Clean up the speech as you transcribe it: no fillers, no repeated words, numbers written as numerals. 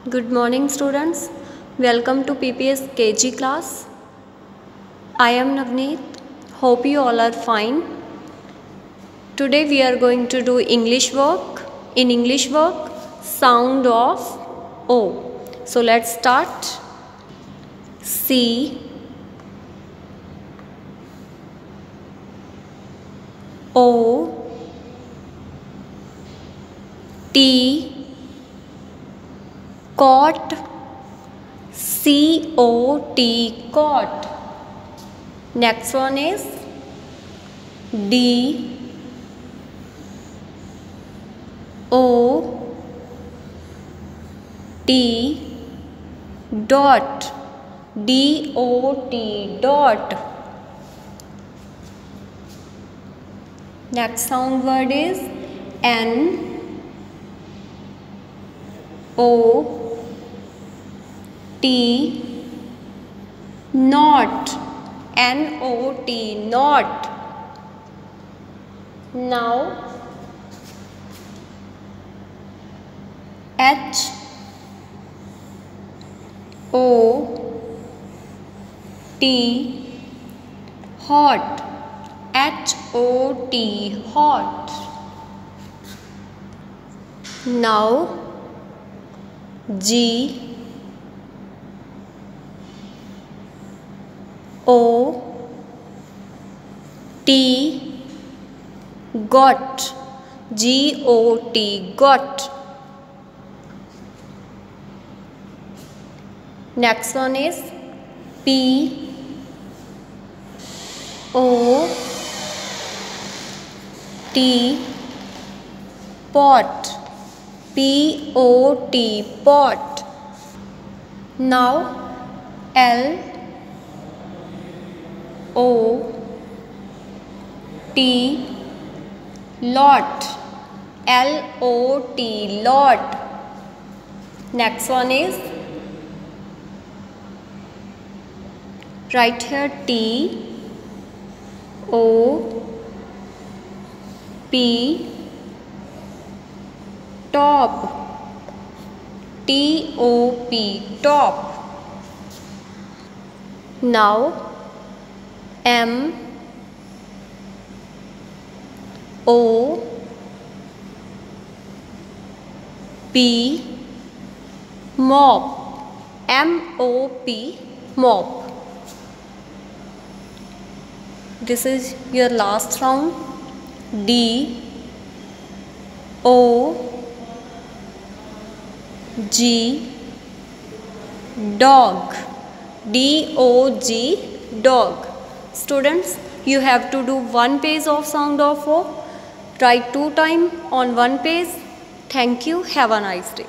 Good morning students. Welcome to PPS KG class. I am Navneet. Hope you all are fine. Today we are going to do English work. In English work, sound of O. So let's start. C O T cot, C-O-T, cot. Next one is D O T dot, D-O-T dot. Next sound word is N O T not, N-O-T not. Now H O T hot, H-O-T hot. Now G O T got, G-O-T got. Next one is P O T pot, P-O-T pot. Now L O T lot, L-O-T lot. Next one is, right here, T O P top, T-O-P top. Now M O P mop, M-O-P mop. This is your last round. D O G dog, D-O-G dog. Students, you have to do one page of sound of O. Write 2 times on one page. Thank you. Have a nice day.